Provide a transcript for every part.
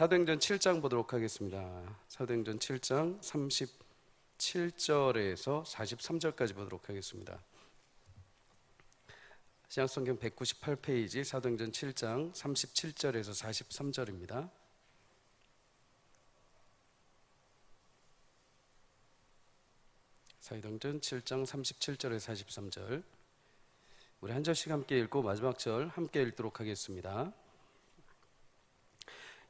사도행전 7장 보도록 하겠습니다. 사도행전 7장 37절에서 43절까지 보도록 하겠습니다. 신약성경 198페이지 사도행전 7장 37절에서 43절입니다. 사도행전 7장 37절에서 43절, 우리 한 절씩 함께 읽고 마지막 절 함께 읽도록 하겠습니다.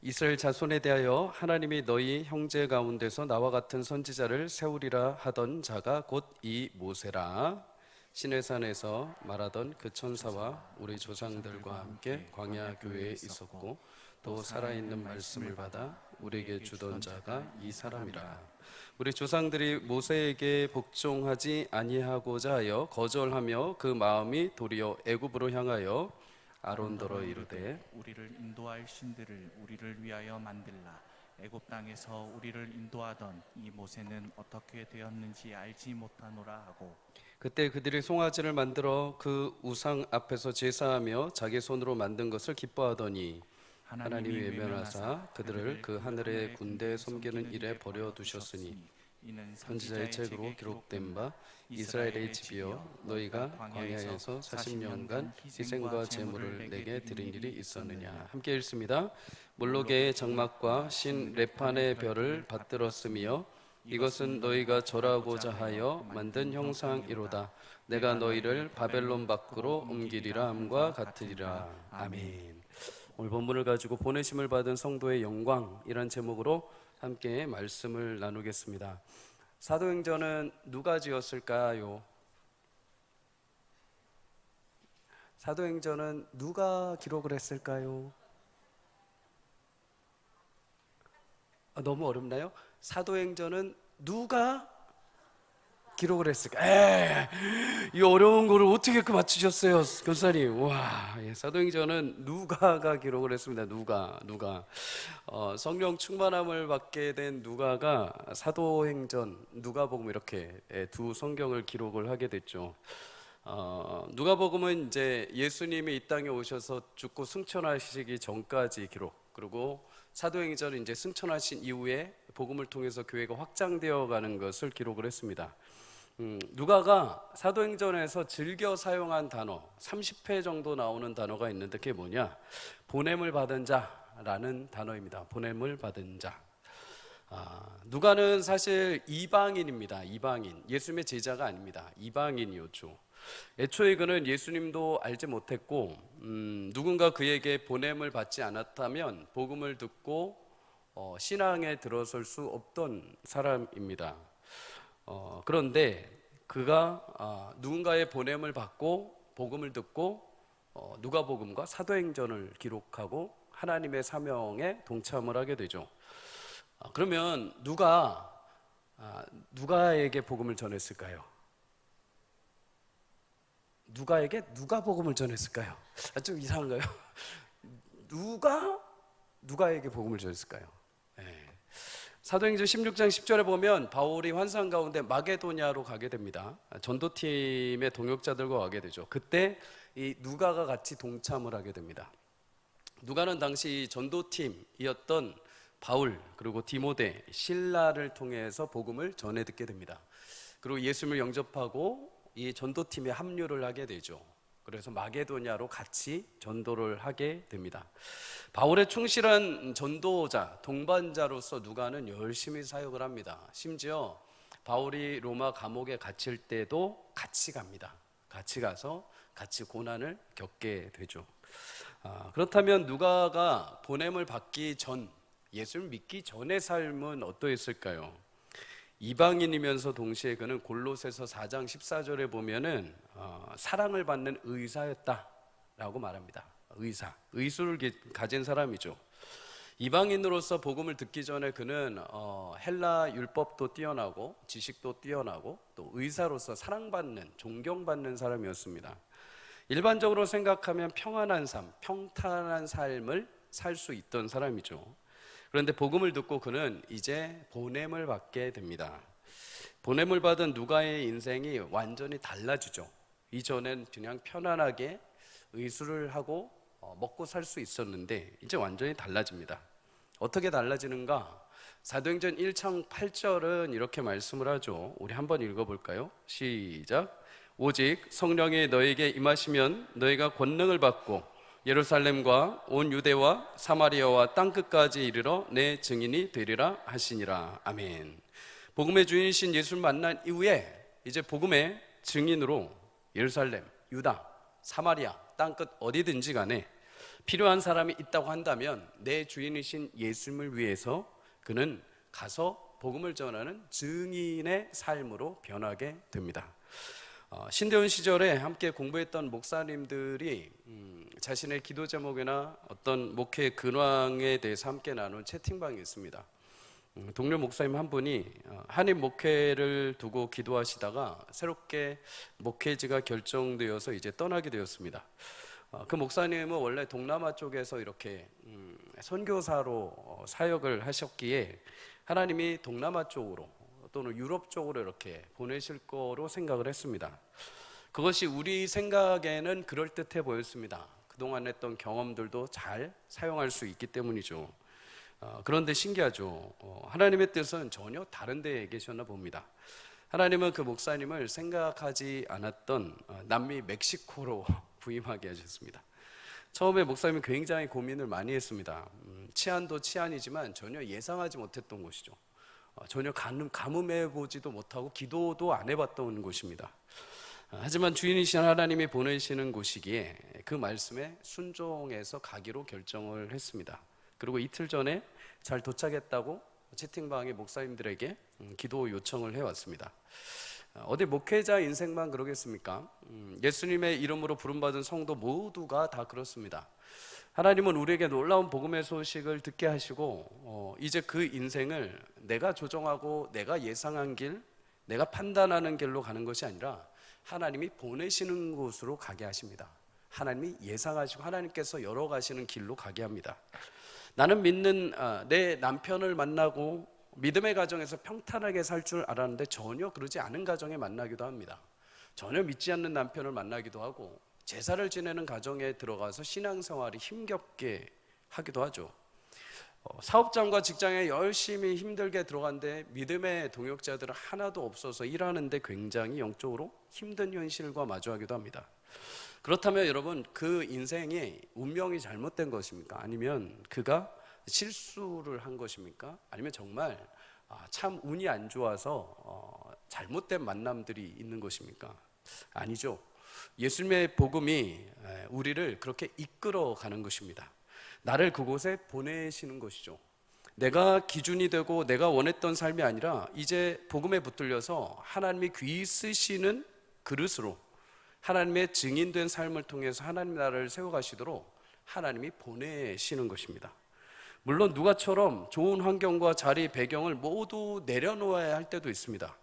이스라엘 자손에 대하여 하나님이 너희 형제 가운데서 나와 같은 선지자를 세우리라 하던 자가 곧 이 모세라. 시내산에서 말하던 그 천사와 우리 조상들과 함께 광야 교회에 있었고 또 살아있는 말씀을 받아 우리에게 주던 자가 이 사람이라. 우리 조상들이 모세에게 복종하지 아니하고자 하여 거절하며 그 마음이 도리어 애굽으로 향하여 아론더러 이르되 우리를 인도할 신들을 우리를 위하여 만들라. 애굽 땅에서 우리를 인도하던 이 모세는 어떻게 되었는지 알지 못하노라 하고, 그때 그들이 송아지를 만들어 그 우상 앞에서 제사하며 자기 손으로 만든 것을 기뻐하더니 하나님이 외면하사 그들을 그 하늘의 군대에 섬기는 일에 버려두셨으니 이는 선지자의 책으로 기록된 바 이스라엘의 집이여 너희가 광야에서 40년간 희생과 제물을 내게 드린 일이 있었느냐. 함께 읽습니다. 몰록의 장막과 신 레판의 별을 받들었으며 이것은 너희가 절하고자 하여 만든 형상이로다. 내가 너희를 바벨론 밖으로 옮기리라 함과 같으리라. 아멘. 오늘 본문을 가지고 보내심을 받은 성도의 영광이란 제목으로 함께 말씀을 나누겠습니다. 사도행전은 누가 지었을까요? 사도행전은 누가 기록을 했을까요? 너무 어렵나요? 사도행전은 누가 기록을 했을까? 이 어려운 거를 어떻게 맞추셨어요, 교사님? 와, 사도행전은 누가가 기록을 했습니다. 누가 성령 충만함을 받게 된 누가가 사도행전, 누가복음 이렇게 두 성경을 기록을 하게 됐죠. 누가복음은 이제 예수님이 이 땅에 오셔서 죽고 승천하시기 전까지 기록, 그리고 사도행전은 이제 승천하신 이후에 복음을 통해서 교회가 확장되어 가는 것을 기록을 했습니다. 누가가 사도행전에서 즐겨 사용한 단어 30회 정도 나오는 단어가 있는데 그게 뭐냐? 보냄을 받은 자라는 단어입니다. 보냄을 받은 자. 누가는 사실 이방인입니다. 이방인. 예수님의 제자가 아닙니다. 이방인이었죠. 애초에 그는 예수님도 알지 못했고 누군가 그에게 보냄을 받지 않았다면 복음을 듣고 신앙에 들어설 수 없던 사람입니다. 그런데 그가 누군가의 보냄을 받고 복음을 듣고 누가복음과 사도행전을 기록하고 하나님의 사명에 동참을 하게 되죠. 그러면 누가에게 복음을 전했을까요? 누가에게 누가 복음을 전했을까요? 좀 이상한가요? 누가에게 복음을 전했을까요? 사도행전 16장 10절에 보면 바울이 환상 가운데 마게도냐로 가게 됩니다. 전도팀의 동역자들과 가게 되죠. 그때 이 누가가 같이 동참을 하게 됩니다. 누가는 당시 전도팀이었던 바울 그리고 디모데, 실라를 통해서 복음을 전해 듣게 됩니다. 그리고 예수님을 영접하고 이 전도팀에 합류를 하게 되죠. 그래서 마게도냐로 같이 전도를 하게 됩니다. 바울의 충실한 전도자, 동반자로서 누가는 열심히 사역을 합니다. 심지어 바울이 로마 감옥에 갇힐 때도 같이 갑니다. 같이 가서 같이 고난을 겪게 되죠. 그렇다면 누가가 보냄을 받기 전, 예수를 믿기 전의 삶은 어떠했을까요? 이방인이면서 동시에 그는 골로새서 4장 14절에 보면은 사랑을 받는 의사였다라고 말합니다. 의술을 가진 사람이죠. 이방인으로서 복음을 듣기 전에 그는 헬라 율법도 뛰어나고 지식도 뛰어나고 또 의사로서 사랑받는, 존경받는 사람이었습니다. 일반적으로 생각하면 평안한 삶, 평탄한 삶을 살 수 있던 사람이죠. 그런데 복음을 듣고 그는 이제 보냄을 받게 됩니다. 보냄을 받은 누가의 인생이 완전히 달라지죠. 이전엔 그냥 편안하게 의술을 하고 먹고 살 수 있었는데 이제 완전히 달라집니다. 어떻게 달라지는가? 사도행전 1장 8절은 이렇게 말씀을 하죠. 우리 한번 읽어볼까요? 시작. 오직 성령이 너에게 임하시면 너희가 권능을 받고 예루살렘과 온 유대와 사마리아와 땅끝까지 이르러 내 증인이 되리라 하시니라. 아멘. 복음의 주인이신 예수를 만난 이후에 이제 복음의 증인으로 예루살렘, 유다, 사마리아, 땅끝 어디든지 간에 필요한 사람이 있다고 한다면 내 주인이신 예수님을 위해서 그는 가서 복음을 전하는 증인의 삶으로 변하게 됩니다. 신대원 시절에 함께 공부했던 목사님들이 자신의 기도 제목이나 어떤 목회 근황에 대해서 함께 나눈 채팅방이 있습니다. 동료 목사님 한 분이 한인 목회를 두고 기도하시다가 새롭게 목회지가 결정되어서 이제 떠나게 되었습니다. 그 목사님은 원래 동남아 쪽에서 이렇게 선교사로 사역을 하셨기에 하나님이 동남아 쪽으로 또는 유럽 쪽으로 이렇게 보내실 거로 생각을 했습니다. 그것이 우리 생각에는 그럴듯해 보였습니다. 그동안 했던 경험들도 잘 사용할 수 있기 때문이죠. 그런데 신기하죠. 하나님의 뜻은 전혀 다른 데에 계셨나 봅니다. 하나님은 그 목사님을 생각하지 않았던 남미 멕시코로 부임하게 하셨습니다. 처음에 목사님이 굉장히 고민을 많이 했습니다. 치안도 치안이지만 전혀 예상하지 못했던 곳이죠. 전혀 가뭄해보지도 못하고 기도도 안 해봤던 곳입니다. 하지만 주인이신 하나님이 보내시는 곳이기에 그 말씀에 순종해서 가기로 결정을 했습니다. 그리고 이틀 전에 잘 도착했다고 채팅방에 목사님들에게 기도 요청을 해왔습니다. 어디 목회자 인생만 그러겠습니까? 예수님의 이름으로 부름받은 성도 모두가 다 그렇습니다. 하나님은 우리에게 놀라운 복음의 소식을 듣게 하시고 이제 그 인생을 내가 조정하고 내가 예상한 길, 내가 판단하는 길로 가는 것이 아니라 하나님이 보내시는 곳으로 가게 하십니다. 하나님이 예상하시고 하나님께서 열어가시는 길로 가게 합니다. 나는 믿는 내 남편을 만나고 믿음의 가정에서 평탄하게 살 줄 알았는데 전혀 그러지 않은 가정에 만나기도 합니다. 전혀 믿지 않는 남편을 만나기도 하고 제사를 지내는 가정에 들어가서 신앙생활이 힘겹게 하기도 하죠. 사업장과 직장에 열심히 힘들게 들어갔는데 믿음의 동역자들은 하나도 없어서 일하는데 굉장히 영적으로 힘든 현실과 마주하기도 합니다. 그렇다면 여러분, 그 인생이 운명이 잘못된 것입니까? 아니면 그가 실수를 한 것입니까? 아니면 정말 참 운이 안 좋아서 잘못된 만남들이 있는 것입니까? 아니죠. 예수님의 복음이 우리를 그렇게 이끌어 가는 것입니다. 나를 그곳에 보내시는 것이죠. 내가 기준이 되고 내가 원했던 삶이 아니라 이제 복음에 붙들려서 하나님이 귀 쓰시는 그릇으로 하나님의 증인된 삶을 통해서 하나님 나라를 세워가시도록 하나님이 보내시는 것입니다. 물론 누가처럼 좋은 환경과 자리, 배경을 모두 내려놓아야 할 때도 있습니다.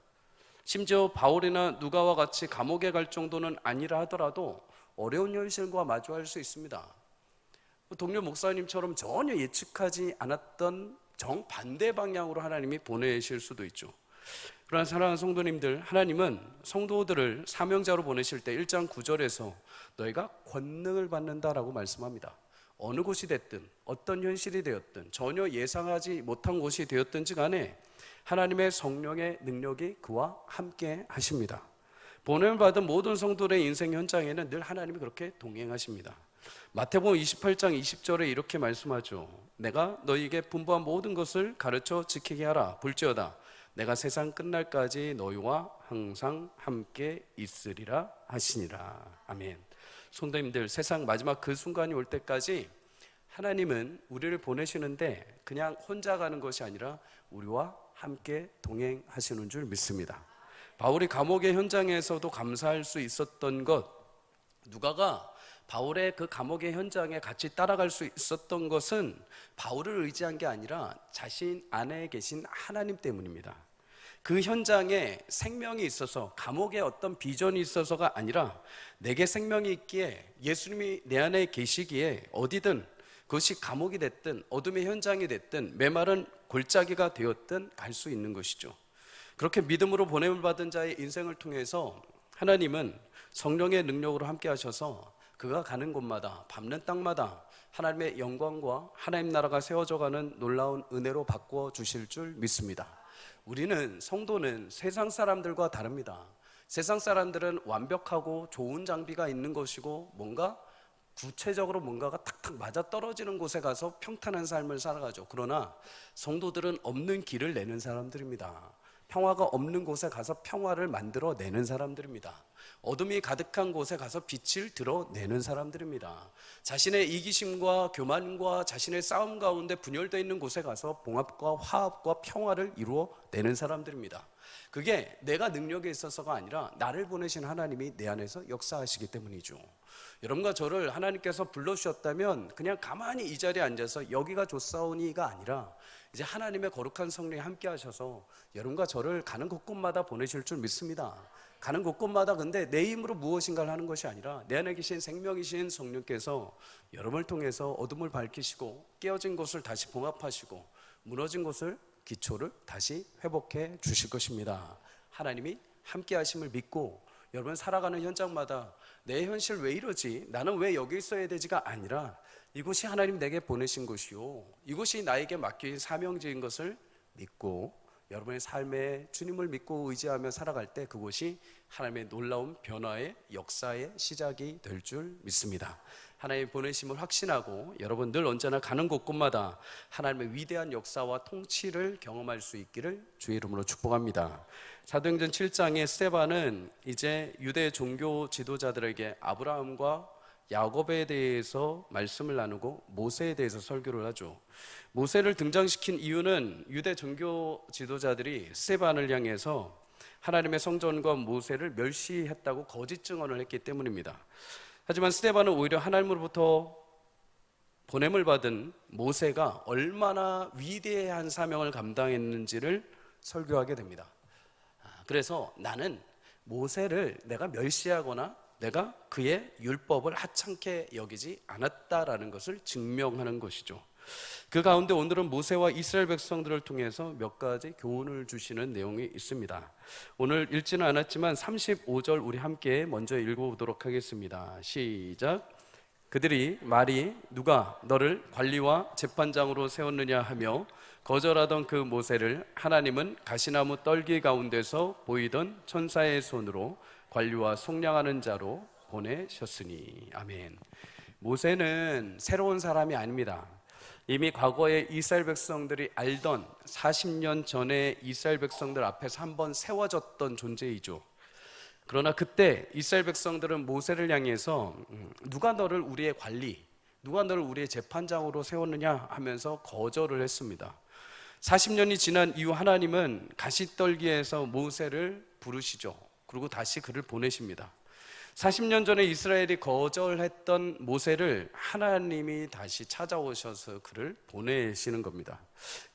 심지어 바울이나 누가와 같이 감옥에 갈 정도는 아니라 하더라도 어려운 현실과 마주할 수 있습니다. 동료 목사님처럼 전혀 예측하지 않았던 정반대 방향으로 하나님이 보내실 수도 있죠. 그러나 사랑하는 성도님들, 하나님은 성도들을 사명자로 보내실 때 1장 9절에서 너희가 권능을 받는다라고 말씀합니다. 어느 곳이 됐든 어떤 현실이 되었든 전혀 예상하지 못한 곳이 되었든지 간에 하나님의 성령의 능력이 그와 함께 하십니다. 보냄을 받은 모든 성도들의 인생 현장에는 늘 하나님이 그렇게 동행하십니다. 마태복음 28장 20절에 이렇게 말씀하죠. 내가 너희에게 분부한 모든 것을 가르쳐 지키게 하라. 볼지어다 내가 세상 끝날까지 너희와 항상 함께 있으리라 하시니라. 아멘. 성도님들, 세상 마지막 그 순간이 올 때까지 하나님은 우리를 보내시는데 그냥 혼자 가는 것이 아니라 우리와 함께 동행하시는 줄 믿습니다. 바울이 감옥의 현장에서도 감사할 수 있었던 것, 누가가 바울의 그 감옥의 현장에 같이 따라갈 수 있었던 것은 바울을 의지한 게 아니라 자신 안에 계신 하나님 때문입니다. 그 현장에 생명이 있어서, 감옥에 어떤 비전이 있어서가 아니라 내게 생명이 있기에, 예수님이 내 안에 계시기에 어디든, 그것이 감옥이 됐든 어둠의 현장이 됐든 메마른 골짜기가 되었든 갈 수 있는 것이죠. 그렇게 믿음으로 보냄을 받은 자의 인생을 통해서 하나님은 성령의 능력으로 함께 하셔서 그가 가는 곳마다, 밟는 땅마다 하나님의 영광과 하나님 나라가 세워져가는 놀라운 은혜로 바꾸어 주실 줄 믿습니다. 우리는 성도는 세상 사람들과 다릅니다. 세상 사람들은 완벽하고 좋은 장비가 있는 것이고 뭔가 구체적으로 뭔가가 탁탁 맞아떨어지는 곳에 가서 평탄한 삶을 살아가죠. 그러나 성도들은 없는 길을 내는 사람들입니다. 평화가 없는 곳에 가서 평화를 만들어내는 사람들입니다. 어둠이 가득한 곳에 가서 빛을 드러내는 사람들입니다. 자신의 이기심과 교만과 자신의 싸움 가운데 분열되어 있는 곳에 가서 봉합과 화합과 평화를 이루어내는 사람들입니다. 그게 내가 능력에 있어서가 아니라 나를 보내신 하나님이 내 안에서 역사하시기 때문이죠. 여러분과 저를 하나님께서 불러주셨다면 그냥 가만히 이 자리에 앉아서 여기가 좋사오니가 아니라 이제 하나님의 거룩한 성령이 함께 하셔서 여러분과 저를 가는 곳곳마다 보내실 줄 믿습니다. 가는 곳곳마다 근데 내 힘으로 무엇인가를 하는 것이 아니라 내 안에 계신 생명이신 성령께서 여러분을 통해서 어둠을 밝히시고 깨어진 곳을 다시 봉합하시고 무너진 곳을 기초를 다시 회복해 주실 것입니다. 하나님이 함께 하심을 믿고 여러분 살아가는 현장마다 내 현실 왜 이러지? 나는 왜 여기 있어야 되지가 아니라 이곳이 하나님 내게 보내신 곳이요, 이곳이 나에게 맡긴 사명지인 것을 믿고 여러분의 삶에 주님을 믿고 의지하며 살아갈 때 그곳이 하나님의 놀라운 변화의 역사의 시작이 될 줄 믿습니다. 하나님의 보내심을 확신하고 여러분 늘 언제나 가는 곳곳마다 하나님의 위대한 역사와 통치를 경험할 수 있기를 주의 이름으로 축복합니다. 사도행전 7장의 스데반은 이제 유대 종교 지도자들에게 아브라함과 야곱에 대해서 말씀을 나누고 모세에 대해서 설교를 하죠. 모세를 등장시킨 이유는 유대 종교 지도자들이 스데반을 향해서 하나님의 성전과 모세를 멸시했다고 거짓 증언을 했기 때문입니다. 하지만 스데반은 오히려 하나님으로부터 보냄을 받은 모세가 얼마나 위대한 사명을 감당했는지를 설교하게 됩니다. 그래서 나는 모세를 내가 멸시하거나 내가 그의 율법을 하찮게 여기지 않았다라는 것을 증명하는 것이죠. 그 가운데 오늘은 모세와 이스라엘 백성들을 통해서 몇 가지 교훈을 주시는 내용이 있습니다. 오늘 읽지는 않았지만 35절 우리 함께 먼저 읽어보도록 하겠습니다. 시작. 그들이 말이 누가 너를 관리와 재판장으로 세웠느냐 하며 거절하던 그 모세를 하나님은 가시나무 떨기 가운데서 보이던 천사의 손으로 관리와 속량하는 자로 보내셨으니. 아멘. 모세는 새로운 사람이 아닙니다. 이미 과거에 이스라엘 백성들이 알던 40년 전에 이스라엘 백성들 앞에서 한번 세워졌던 존재이죠. 그러나 그때 이스라엘 백성들은 모세를 향해서 누가 너를 우리의 관리, 누가 너를 우리의 재판장으로 세웠느냐 하면서 거절을 했습니다. 40년이 지난 이후 하나님은 가시떨기에서 모세를 부르시죠. 그리고 다시 그를 보내십니다. 40년 전에 이스라엘이 거절했던 모세를 하나님이 다시 찾아오셔서 그를 보내시는 겁니다.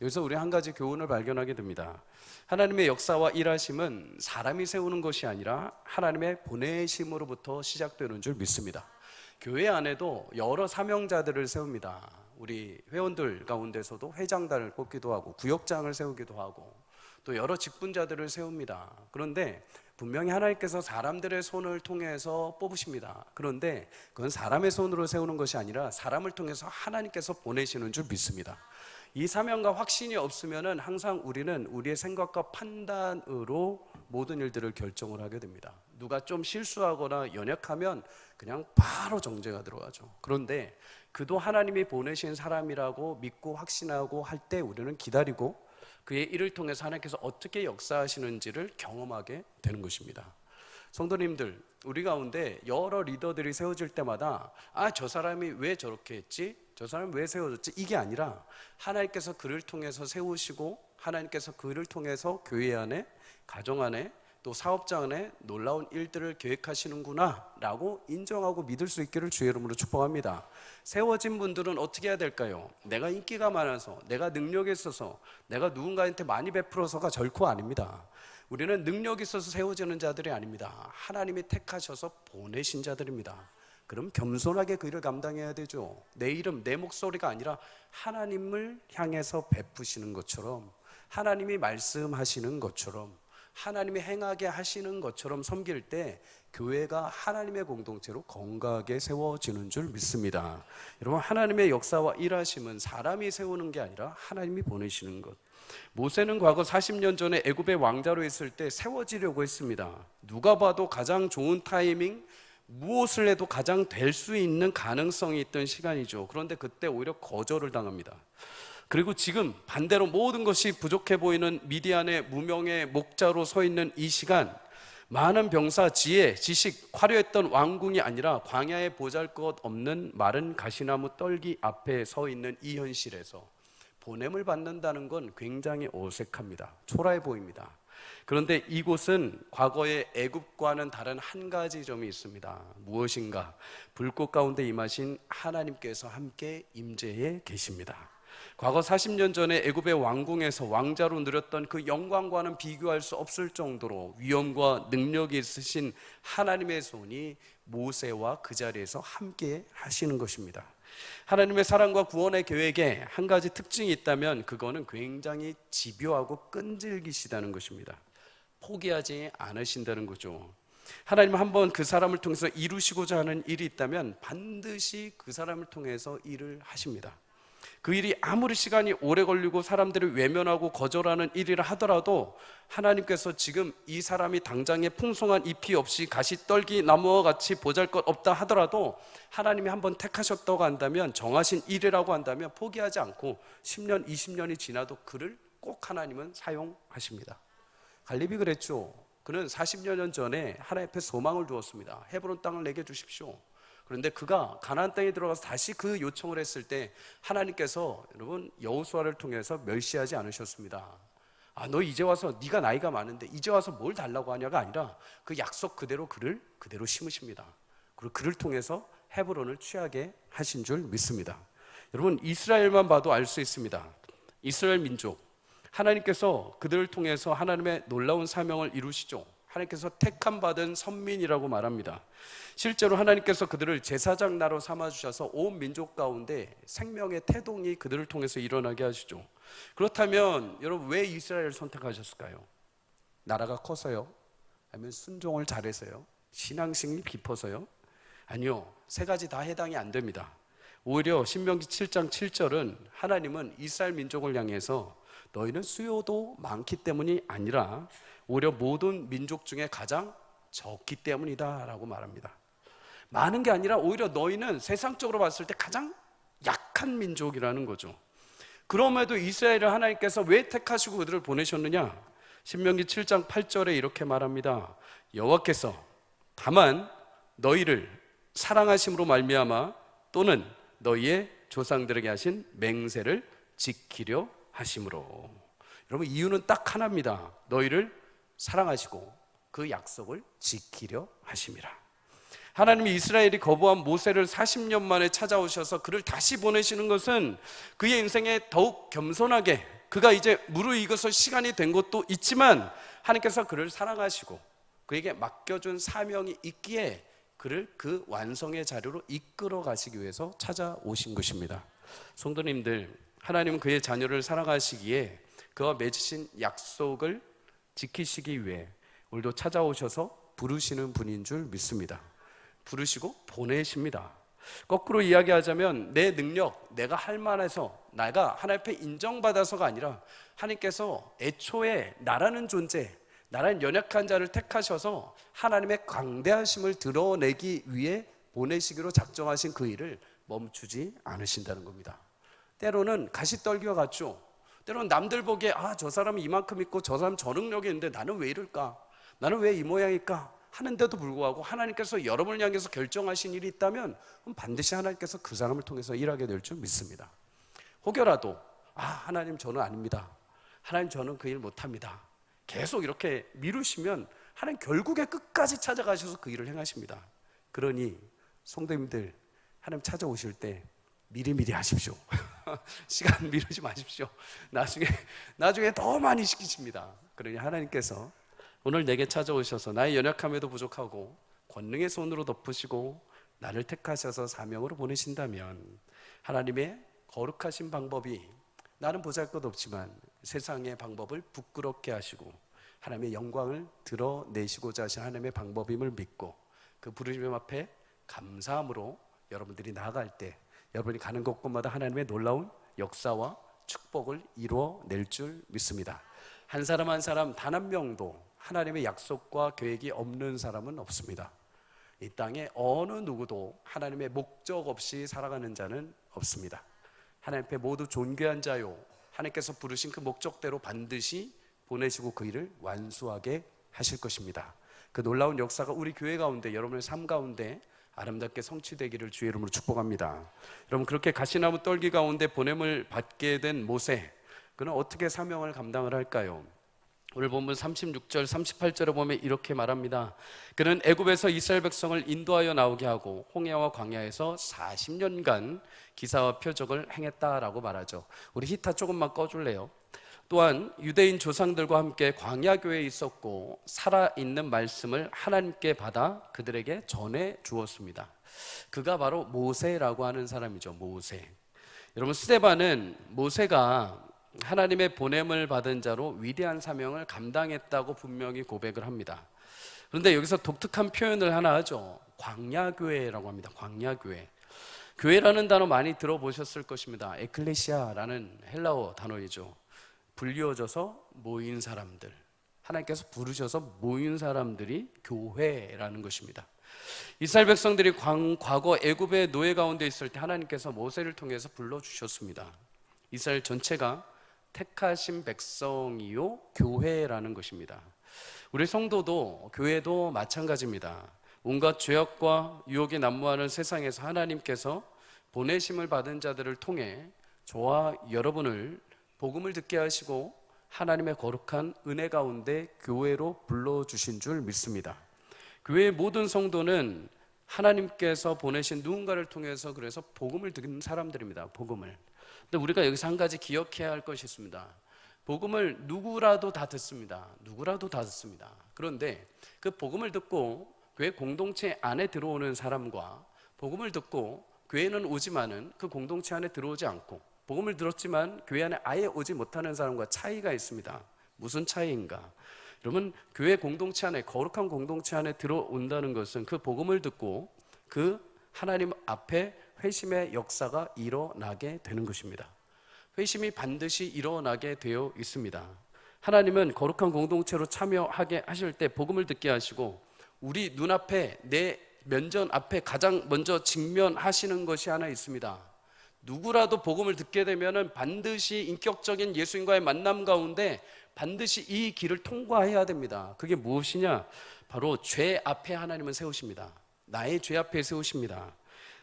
여기서 우리 한 가지 교훈을 발견하게 됩니다. 하나님의 역사와 일하심은 사람이 세우는 것이 아니라 하나님의 보내심으로부터 시작되는 줄 믿습니다. 교회 안에도 여러 사명자들을 세웁니다. 우리 회원들 가운데서도 회장단을 뽑기도 하고 구역장을 세우기도 하고 또 여러 직분자들을 세웁니다. 그런데 분명히 하나님께서 사람들의 손을 통해서 뽑으십니다. 그런데 그건 사람의 손으로 세우는 것이 아니라 사람을 통해서 하나님께서 보내시는 줄 믿습니다. 이 사명과 확신이 없으면 항상 우리는 우리의 생각과 판단으로 모든 일들을 결정을 하게 됩니다. 누가 좀 실수하거나 연약하면 그냥 바로 정죄가 들어가죠. 그런데 그도 하나님이 보내신 사람이라고 믿고 확신하고 할 때 우리는 기다리고 그의 일을 통해서 하나님께서 어떻게 역사하시는지를 경험하게 되는 것입니다. 성도님들, 우리 가운데 여러 리더들이 세워질 때마다 저 사람이 왜 저렇게 했지? 저 사람이 왜 세워졌지? 이게 아니라 하나님께서 그를 통해서 세우시고 하나님께서 그를 통해서 교회 안에, 가정 안에, 또 사업장 안에 놀라운 일들을 계획하시는구나 라고 인정하고 믿을 수 있기를 주의 이름으로 축복합니다. 세워진 분들은 어떻게 해야 될까요? 내가 인기가 많아서, 내가 능력이 있어서, 내가 누군가한테 많이 베풀어서가 결코 아닙니다. 우리는 능력이 있어서 세워지는 자들이 아닙니다. 하나님이 택하셔서 보내신 자들입니다. 그럼 겸손하게 그 일을 감당해야 되죠. 내 이름, 내 목소리가 아니라 하나님을 향해서 베푸시는 것처럼, 하나님이 말씀하시는 것처럼, 하나님이 행하게 하시는 것처럼 섬길 때 교회가 하나님의 공동체로 건강하게 세워지는 줄 믿습니다. 여러분, 하나님의 역사와 일하심은 사람이 세우는 게 아니라 하나님이 보내시는 것. 모세는 과거 40년 전에 애굽의 왕자로 있을 때 세워지려고 했습니다. 누가 봐도 가장 좋은 타이밍, 무엇을 해도 가장 될 수 있는 가능성이 있던 시간이죠. 그런데 그때 오히려 거절을 당합니다. 그리고 지금 반대로 모든 것이 부족해 보이는 미디안의 무명의 목자로 서 있는 이 시간, 많은 병사, 지혜, 지식, 화려했던 왕궁이 아니라 광야에 보잘것없는 마른 가시나무 떨기 앞에 서 있는 이 현실에서 보냄을 받는다는 건 굉장히 어색합니다. 초라해 보입니다. 그런데 이곳은 과거의 애굽과는 다른 한 가지 점이 있습니다. 무엇인가? 불꽃 가운데 임하신 하나님께서 함께 임재해 계십니다. 과거 40년 전에 애굽의 왕궁에서 왕자로 누렸던 그 영광과는 비교할 수 없을 정도로 위엄과 능력이 있으신 하나님의 손이 모세와 그 자리에서 함께 하시는 것입니다. 하나님의 사랑과 구원의 계획에 한 가지 특징이 있다면 그거는 굉장히 집요하고 끈질기시다는 것입니다. 포기하지 않으신다는 거죠. 하나님은 한번 그 사람을 통해서 이루시고자 하는 일이 있다면 반드시 그 사람을 통해서 일을 하십니다. 그 일이 아무리 시간이 오래 걸리고 사람들을 외면하고 거절하는 일이라 하더라도 하나님께서 지금 이 사람이 당장에 풍성한 잎이 없이 가시떨기 나무와 같이 보잘것없다 하더라도 하나님이 한번 택하셨다고 한다면, 정하신 일이라고 한다면 포기하지 않고 10년, 20년이 지나도 그를 꼭 하나님은 사용하십니다. 갈렙이 그랬죠. 그는 40여 년 전에 하나님 앞에 소망을 두었습니다. 헤브론 땅을 내게 주십시오. 그런데 그가 가나안 땅에 들어가서 다시 그 요청을 했을 때 하나님께서 여러분 여호수아를 통해서 멸시하지 않으셨습니다. 너 이제 와서, 네가 나이가 많은데 이제 와서 뭘 달라고 하냐가 아니라 그 약속 그대로 그를 그대로 심으십니다. 그리고 그를 통해서 헤브론을 취하게 하신 줄 믿습니다. 여러분, 이스라엘만 봐도 알 수 있습니다. 이스라엘 민족, 하나님께서 그들을 통해서 하나님의 놀라운 사명을 이루시죠. 하나님께서 택함 받은 선민이라고 말합니다. 실제로 하나님께서 그들을 제사장 나로 삼아주셔서 온 민족 가운데 생명의 태동이 그들을 통해서 일어나게 하시죠. 그렇다면 여러분, 왜 이스라엘을 선택하셨을까요? 나라가 커서요? 아니면 순종을 잘해서요? 신앙심이 깊어서요? 아니요, 세 가지 다 해당이 안 됩니다. 오히려 신명기 7장 7절은 하나님은 이스라엘 민족을 향해서 너희는 수요도 많기 때문이 아니라 오히려 모든 민족 중에 가장 적기 때문이다 라고 말합니다. 많은 게 아니라 오히려 너희는 세상적으로 봤을 때 가장 약한 민족이라는 거죠. 그럼에도 이스라엘을 하나님께서 왜 택하시고 그들을 보내셨느냐? 신명기 7장 8절에 이렇게 말합니다. 여호와께서 다만 너희를 사랑하심으로 말미암아 또는 너희의 조상들에게 하신 맹세를 지키려 하심으로. 여러분, 이유는 딱 하나입니다. 너희를 사랑하시고 그 약속을 지키려 하심이라. 하나님이 이스라엘이 거부한 모세를 40년 만에 찾아오셔서 그를 다시 보내시는 것은 그의 인생에 더욱 겸손하게, 그가 이제 무르익어서 시간이 된 것도 있지만 하나님께서 그를 사랑하시고 그에게 맡겨준 사명이 있기에 그를 그 완성의 자리로 이끌어 가시기 위해서 찾아오신 것입니다. 성도님들, 하나님은 그의 자녀를 사랑하시기에 그와 맺으신 약속을 지키시기 위해 오늘도 찾아오셔서 부르시는 분인 줄 믿습니다. 부르시고 보내십니다. 거꾸로 이야기하자면 내 능력, 내가 할 만해서, 내가 하나님 앞에 인정받아서가 아니라 하나님께서 애초에 나라는 존재, 나라는 연약한 자를 택하셔서 하나님의 광대하심을 드러내기 위해 보내시기로 작정하신 그 일을 멈추지 않으신다는 겁니다. 때로는 가시떨기와 같죠. 때로는 남들 보기에 저 사람은 이만큼 있고 저 사람은 저 능력이 있는데 나는 왜 이럴까? 나는 왜 이 모양일까? 하는데도 불구하고 하나님께서 여러분을 향해서 결정하신 일이 있다면 반드시 하나님께서 그 사람을 통해서 일하게 될 줄 믿습니다. 혹여라도 하나님 저는 아닙니다. 하나님 저는 그 일 못합니다. 계속 이렇게 미루시면 하나님 결국에 끝까지 찾아가셔서 그 일을 행하십니다. 그러니 성도님들, 하나님 찾아오실 때 미리미리 하십시오. 시간 미루지 마십시오. 나중에 더 많이 시키십니다. 그러니 하나님께서 오늘 내게 찾아오셔서 나의 연약함에도 부족하고 권능의 손으로 덮으시고 나를 택하셔서 사명으로 보내신다면 하나님의 거룩하신 방법이 나는 보잘것없지만 세상의 방법을 부끄럽게 하시고 하나님의 영광을 드러내시고자 하신 하나님의 방법임을 믿고 그 부르심 앞에 감사함으로 여러분들이 나아갈 때 여러분이 가는 곳곳마다 하나님의 놀라운 역사와 축복을 이루어낼 줄 믿습니다. 한 사람 한 사람 단 한 명도 하나님의 약속과 계획이 없는 사람은 없습니다. 이 땅에 어느 누구도 하나님의 목적 없이 살아가는 자는 없습니다. 하나님 앞에 모두 존귀한 자요, 하나님께서 부르신 그 목적대로 반드시 보내시고 그 일을 완수하게 하실 것입니다. 그 놀라운 역사가 우리 교회 가운데, 여러분의 삶 가운데 아름답게 성취되기를 주의 이름으로 축복합니다. 여러분, 그렇게 가시나무 떨기 가운데 보냄을 받게 된 모세, 그는 어떻게 사명을 감당을 할까요? 오늘 본문 36절 38절에 보면 이렇게 말합니다. 그는 애굽에서 이스라엘 백성을 인도하여 나오게 하고 홍해와 광야에서 40년간 기사와 표적을 행했다라고 말하죠. 우리 히타 조금만 꺼줄래요? 또한 유대인 조상들과 함께 광야교회에 있었고 살아있는 말씀을 하나님께 받아 그들에게 전해 주었습니다. 그가 바로 모세라고 하는 사람이죠. 모세. 여러분, 스데반은 모세가 하나님의 보냄을 받은 자로 위대한 사명을 감당했다고 분명히 고백을 합니다. 그런데 여기서 독특한 표현을 하나 하죠. 광야교회라고 합니다. 광야교회. 교회라는 단어 많이 들어보셨을 것입니다. 에클레시아라는 헬라어 단어이죠. 불리워져서 모인 사람들, 하나님께서 부르셔서 모인 사람들이 교회라는 것입니다. 이스라엘 백성들이 과거 애굽의 노예 가운데 있을 때 하나님께서 모세를 통해서 불러주셨습니다. 이스라엘 전체가 택하신 백성이요 교회라는 것입니다. 우리 성도도 교회도 마찬가지입니다. 온갖 죄악과 유혹에 난무하는 세상에서 하나님께서 보내심을 받은 자들을 통해 저와 여러분을 복음을 듣게 하시고 하나님의 거룩한 은혜 가운데 교회로 불러주신 줄 믿습니다. 교회의 모든 성도는 하나님께서 보내신 누군가를 통해서 그래서 복음을 듣는 사람들입니다. 복음을. 근데 우리가 여기서 한 가지 기억해야 할 것이 있습니다. 복음을 누구라도 다 듣습니다. 누구라도 다 듣습니다. 그런데 그 복음을 듣고 교회 공동체 안에 들어오는 사람과 복음을 듣고 교회는 오지만은 그 공동체 안에 들어오지 않고 복음을 들었지만 교회 안에 아예 오지 못하는 사람과 차이가 있습니다. 무슨 차이인가? 여러분, 교회 공동체 안에, 거룩한 공동체 안에 들어온다는 것은 그 복음을 듣고 그 하나님 앞에 회심의 역사가 일어나게 되는 것입니다. 회심이 반드시 일어나게 되어 있습니다. 하나님은 거룩한 공동체로 참여하게 하실 때 복음을 듣게 하시고 우리 눈앞에, 내 면전 앞에 가장 먼저 직면하시는 것이 하나 있습니다. 누구라도 복음을 듣게 되면 반드시 인격적인 예수님과의 만남 가운데 반드시 이 길을 통과해야 됩니다. 그게 무엇이냐? 바로 죄 앞에 하나님은 세우십니다. 나의 죄 앞에 세우십니다.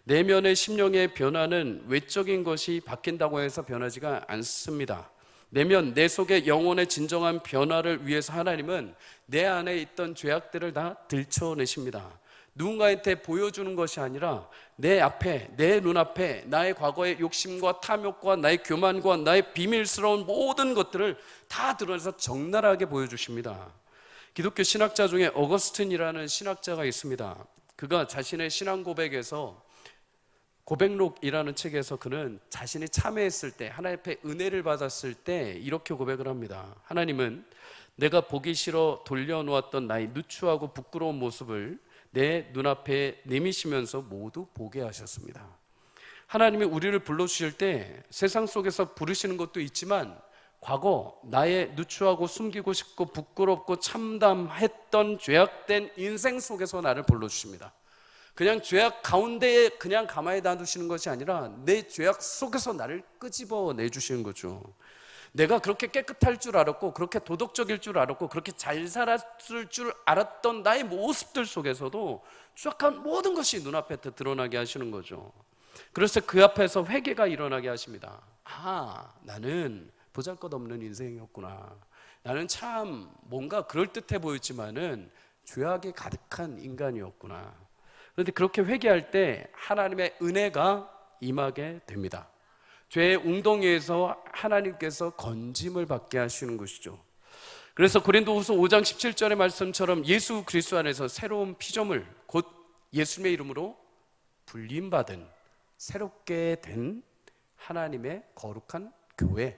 내면의 심령의 변화는 외적인 것이 바뀐다고 해서 변하지가 않습니다. 내면, 내 속의 영혼의 진정한 변화를 위해서 하나님은 내 안에 있던 죄악들을 다 들춰내십니다. 누군가한테 보여주는 것이 아니라 내 앞에, 내 눈앞에 나의 과거의 욕심과 탐욕과 나의 교만과 나의 비밀스러운 모든 것들을 다 드러내서 적나라하게 보여주십니다. 기독교 신학자 중에 어거스틴이라는 신학자가 있습니다. 그가 자신의 신앙 고백에서, 고백록이라는 책에서 그는 자신이 참회했을 때, 하나님 앞에 은혜를 받았을 때 이렇게 고백을 합니다. 하나님은 내가 보기 싫어 돌려놓았던 나의 누추하고 부끄러운 모습을 내 눈앞에 내미시면서 모두 보게 하셨습니다. 하나님이 우리를 불러주실 때 세상 속에서 부르시는 것도 있지만 과거 나의 누추하고 숨기고 싶고 부끄럽고 참담했던 죄악된 인생 속에서 나를 불러주십니다. 그냥 죄악 가운데에 그냥 가만히 놔두시는 것이 아니라 내 죄악 속에서 나를 끄집어 내주시는 거죠. 내가 그렇게 깨끗할 줄 알았고 그렇게 도덕적일 줄 알았고 그렇게 잘 살았을 줄 알았던 나의 모습들 속에서도 추악한 모든 것이 눈앞에 드러나게 하시는 거죠. 그래서 그 앞에서 회개가 일어나게 하십니다. 아, 나는 보잘것없는 인생이었구나. 나는 참 뭔가 그럴듯해 보였지만은 죄악이 가득한 인간이었구나. 그런데 그렇게 회개할 때 하나님의 은혜가 임하게 됩니다. 죄의 웅덩이에서 하나님께서 건짐을 받게 하시는 것이죠. 그래서 고린도후서 5장 17절의 말씀처럼 예수 그리스도 안에서 새로운 피조물, 곧 예수님의 이름으로 불림받은 새롭게 된 하나님의 거룩한 교회,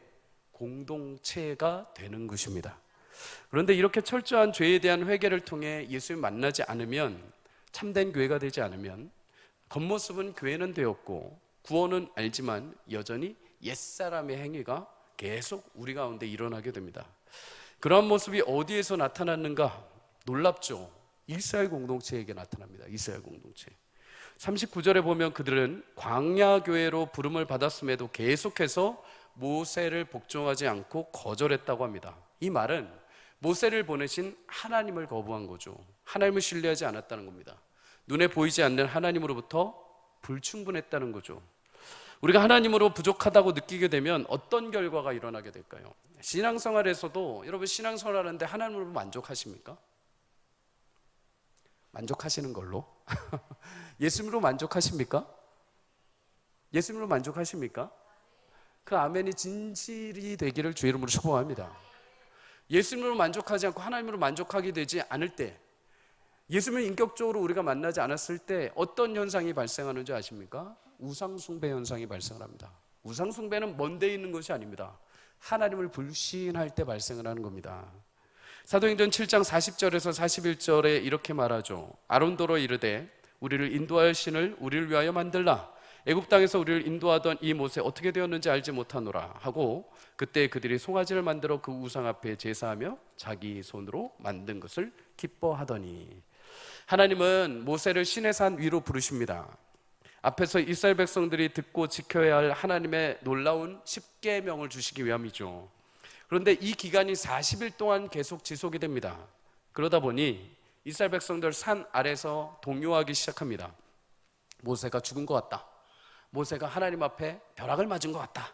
공동체가 되는 것입니다. 그런데 이렇게 철저한 죄에 대한 회개를 통해 예수님 만나지 않으면, 참된 교회가 되지 않으면 겉모습은 교회는 되었고 구원은 알지만 여전히 옛사람의 행위가 계속 우리 가운데 일어나게 됩니다. 그러한 모습이 어디에서 나타났는가? 놀랍죠. 이스라엘 공동체에게 나타납니다. 이스라엘 공동체. 39절에 보면 그들은 광야 교회로 부름을 받았음에도 계속해서 모세를 복종하지 않고 거절했다고 합니다. 이 말은 모세를 보내신 하나님을 거부한 거죠. 하나님을 신뢰하지 않았다는 겁니다. 눈에 보이지 않는 하나님으로부터 불충분했다는 거죠. 우리가 하나님으로 부족하다고 느끼게 되면 어떤 결과가 일어나게 될까요? 신앙생활에서도 여러분 신앙생활하는데 하나님으로 만족하십니까? 만족하시는 걸로? 예수님으로 만족하십니까? 예수님으로 만족하십니까? 그 아멘이 진실이 되기를 주의 이름으로 축복합니다. 예수님으로 만족하지 않고 하나님으로 만족하게 되지 않을 때, 예수님을 인격적으로 우리가 만나지 않았을 때 어떤 현상이 발생하는지 아십니까? 우상숭배 현상이 발생을 합니다. 우상숭배는 먼데 있는 것이 아닙니다. 하나님을 불신할 때 발생을 하는 겁니다. 사도행전 7장 40절에서 41절에 이렇게 말하죠. 아론도로 이르되 우리를 인도하여 신을 우리를 위하여 만들라. 애굽 땅에서 우리를 인도하던 이 모세 어떻게 되었는지 알지 못하노라 하고, 그때 그들이 송아지를 만들어 그 우상 앞에 제사하며 자기 손으로 만든 것을 기뻐하더니. 하나님은 모세를 신의 산 위로 부르십니다. 앞에서 이스라엘 백성들이 듣고 지켜야 할 하나님의 놀라운 십계명을 주시기 위함이죠. 그런데 이 기간이 40일 동안 계속 지속이 됩니다. 그러다 보니 이스라엘 백성들 산 아래서 동요하기 시작합니다. 모세가 죽은 것 같다. 모세가 하나님 앞에 벼락을 맞은 것 같다.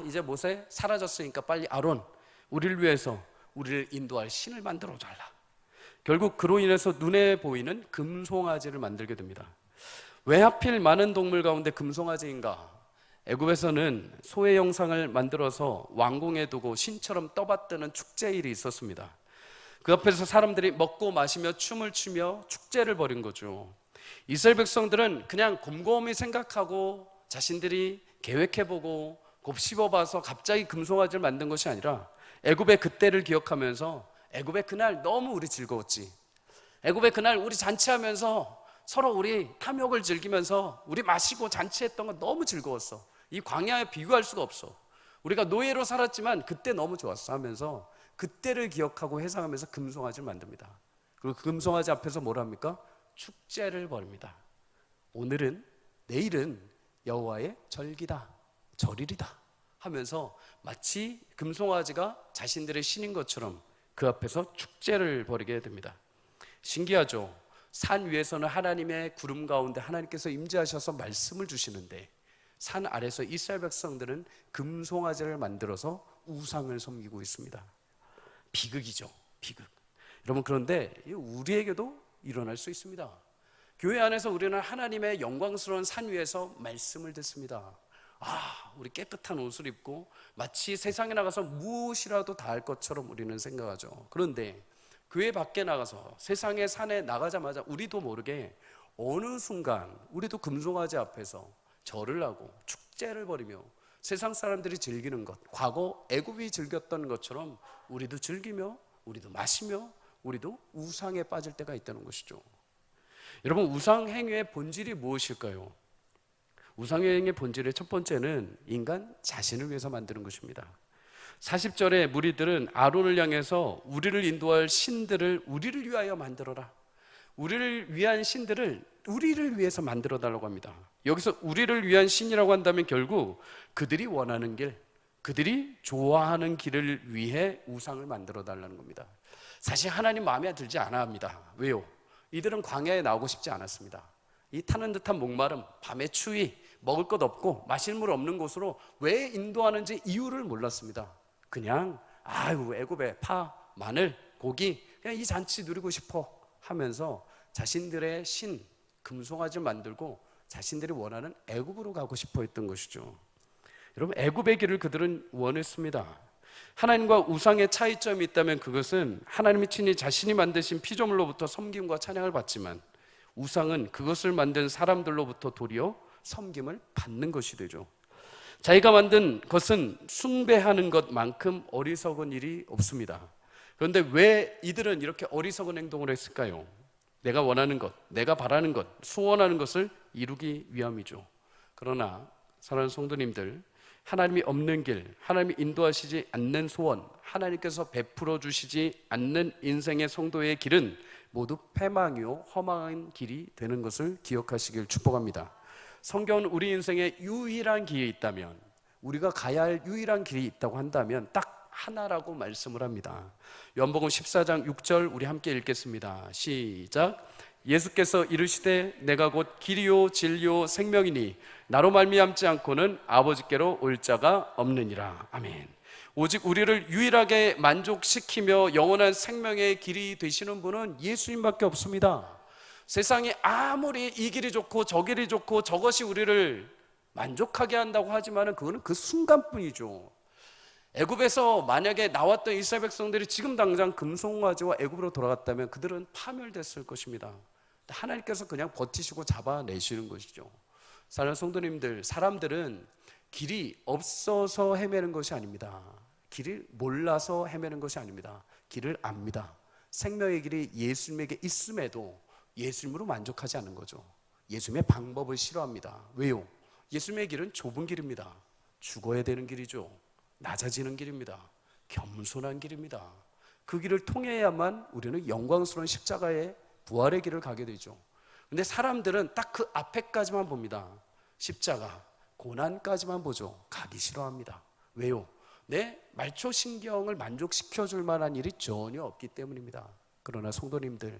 이제 모세 사라졌으니까 빨리 아론, 우리를 위해서 우리를 인도할 신을 만들어 달라. 결국 그로 인해서 눈에 보이는 금송아지를 만들게 됩니다. 왜 하필 많은 동물 가운데 금송아지인가? 애굽에서는 소의 형상을 만들어서 왕궁에 두고 신처럼 떠받드는 축제일이 있었습니다. 그 앞에서 사람들이 먹고 마시며 춤을 추며 축제를 벌인 거죠. 이스라엘 백성들은 그냥 곰곰이 생각하고 자신들이 계획해보고 곱씹어봐서 갑자기 금송아지를 만든 것이 아니라 애굽의 그때를 기억하면서, 애굽의 그날 너무 우리 즐거웠지, 애굽의 그날 우리 잔치하면서 서로 우리 탐욕을 즐기면서 우리 마시고 잔치했던 건 너무 즐거웠어, 이 광야에 비교할 수가 없어, 우리가 노예로 살았지만 그때 너무 좋았어 하면서 그때를 기억하고 회상하면서 금송아지를 만듭니다. 그리고 그 금송아지 앞에서 뭘 합니까? 축제를 벌입니다. 오늘은, 내일은 여호와의 절기다, 절일이다 하면서 마치 금송아지가 자신들의 신인 것처럼 그 앞에서 축제를 벌이게 됩니다. 신기하죠? 산 위에서는 하나님의 구름 가운데 하나님께서 임재하셔서 말씀을 주시는데, 산 아래서 이스라엘 백성들은 금송아지를 만들어서 우상을 섬기고 있습니다. 비극이죠, 비극. 여러분, 그런데 우리에게도 일어날 수 있습니다. 교회 안에서 우리는 하나님의 영광스러운 산 위에서 말씀을 듣습니다. 우리 깨끗한 옷을 입고 마치 세상에 나가서 무엇이라도 다 할 것처럼 우리는 생각하죠. 그런데 교회 밖에 나가서 세상의 산에 나가자마자 우리도 모르게 어느 순간 우리도 금송아지 앞에서 절을 하고 축제를 벌이며 세상 사람들이 즐기는 것, 과거 애굽이 즐겼던 것처럼 우리도 즐기며 우리도 마시며 우리도 우상에 빠질 때가 있다는 것이죠. 여러분, 우상 행위의 본질이 무엇일까요? 우상 행위의 본질의 첫 번째는 인간 자신을 위해서 만드는 것입니다. 40절에 무리들은 아론을 향해서 우리를 인도할 신들을 우리를 위하여 만들어라, 우리를 위한 신들을 우리를 위해서 만들어 달라고 합니다. 여기서 우리를 위한 신이라고 한다면 결국 그들이 원하는 길, 그들이 좋아하는 길을 위해 우상을 만들어 달라는 겁니다. 사실 하나님 마음에 들지 않아 합니다. 왜요? 이들은 광야에 나오고 싶지 않았습니다. 이 타는 듯한 목마름, 밤의 추위, 먹을 것 없고 마실 물 없는 곳으로 왜 인도하는지 이유를 몰랐습니다. 그냥 애굽의 파, 마늘, 고기, 그냥 이 잔치 누리고 싶어 하면서 자신들의 신, 금송아지를 만들고 자신들이 원하는 애굽으로 가고 싶어 했던 것이죠. 여러분, 애굽의 길을 그들은 원했습니다. 하나님과 우상의 차이점이 있다면 그것은 하나님이 친히 자신이 만드신 피조물로부터 섬김과 찬양을 받지만, 우상은 그것을 만든 사람들로부터 도리어 섬김을 받는 것이 되죠. 자기가 만든 것은 숭배하는 것만큼 어리석은 일이 없습니다. 그런데 왜 이들은 이렇게 어리석은 행동을 했을까요? 내가 원하는 것, 내가 바라는 것, 소원하는 것을 이루기 위함이죠. 그러나 사랑하는 성도님들, 하나님이 없는 길, 하나님이 인도하시지 않는 소원, 하나님께서 베풀어 주시지 않는 인생의 성도의 길은 모두 패망이요 험한 길이 되는 것을 기억하시길 축복합니다. 성경은 우리 인생에 유일한 길이 있다면, 우리가 가야 할 유일한 길이 있다고 한다면 딱 하나라고 말씀을 합니다. 요한복음 14장 6절 우리 함께 읽겠습니다. 시작. 예수께서 이르시되 내가 곧 길이요 진리요 생명이니 나로 말미암지 않고는 아버지께로 올 자가 없느니라. 아멘. 오직 우리를 유일하게 만족시키며 영원한 생명의 길이 되시는 분은 예수님밖에 없습니다. 세상이 아무리 이 길이 좋고 저 길이 좋고 저것이 우리를 만족하게 한다고 하지만 그거는 그 순간뿐이죠. 애굽에서 만약에 나왔던 이스라엘 백성들이 지금 당장 금송아지와 애굽으로 돌아갔다면 그들은 파멸됐을 것입니다. 하나님께서 그냥 버티시고 잡아내시는 것이죠. 사랑하는 성도님들, 사람들은 길이 없어서 헤매는 것이 아닙니다. 길을 몰라서 헤매는 것이 아닙니다. 길을 압니다. 생명의 길이 예수님에게 있음에도 예수님으로 만족하지 않는 거죠. 예수님의 방법을 싫어합니다. 왜요? 예수님의 길은 좁은 길입니다. 죽어야 되는 길이죠. 낮아지는 길입니다. 겸손한 길입니다. 그 길을 통해야만 우리는 영광스러운 십자가의 부활의 길을 가게 되죠. 근데 사람들은 딱 그 앞에까지만 봅니다. 십자가, 고난까지만 보죠. 가기 싫어합니다. 왜요? 내 말초신경을 만족시켜줄 만한 일이 전혀 없기 때문입니다. 그러나 성도님들,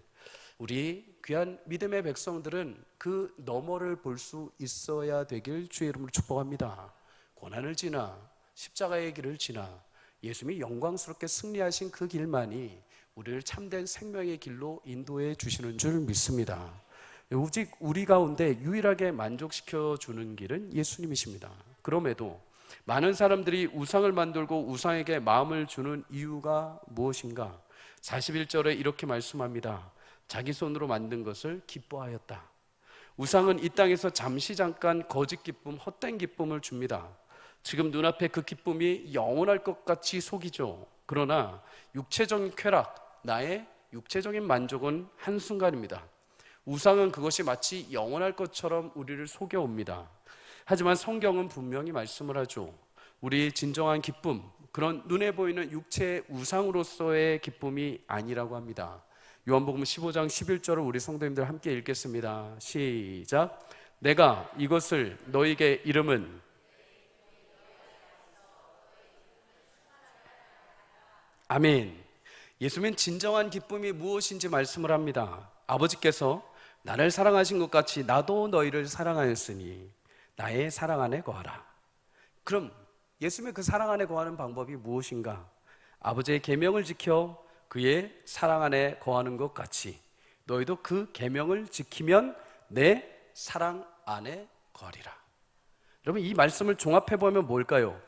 우리 귀한 믿음의 백성들은 그 너머를 볼 수 있어야 되길 주의 이름으로 축복합니다. 고난을 지나 십자가의 길을 지나 예수님이 영광스럽게 승리하신 그 길만이 우리를 참된 생명의 길로 인도해 주시는 줄 믿습니다. 오직 우리 가운데 유일하게 만족시켜 주는 길은 예수님이십니다. 그럼에도 많은 사람들이 우상을 만들고 우상에게 마음을 주는 이유가 무엇인가? 41절에 이렇게 말씀합니다. 자기 손으로 만든 것을 기뻐하였다. 우상은 이 땅에서 잠깐 거짓 기쁨, 헛된 기쁨을 줍니다. 지금 눈앞에 그 기쁨이 영원할 것 같이 속이죠. 그러나 육체적인 쾌락, 나의 육체적인 만족은 한순간입니다. 우상은 그것이 마치 영원할 것처럼 우리를 속여옵니다. 하지만 성경은 분명히 말씀을 하죠. 우리 진정한 기쁨, 그런 눈에 보이는 육체의 우상으로서의 기쁨이 아니라고 합니다. 요한복음 15장 11절을 우리 성도님들 함께 읽겠습니다. 시작. 내가 이것을 너에게 이름은 아멘. 예수님은 진정한 기쁨이 무엇인지 말씀을 합니다. 아버지께서 나를 사랑하신 것 같이 나도 너희를 사랑하였으니 나의 사랑 안에 거하라. 그럼 예수님의 그 사랑 안에 거하는 방법이 무엇인가? 아버지의 계명을 지켜 그의 사랑 안에 거하는 것 같이 너희도 그 계명을 지키면 내 사랑 안에 거하리라. 여러분, 이 말씀을 종합해 보면 뭘까요?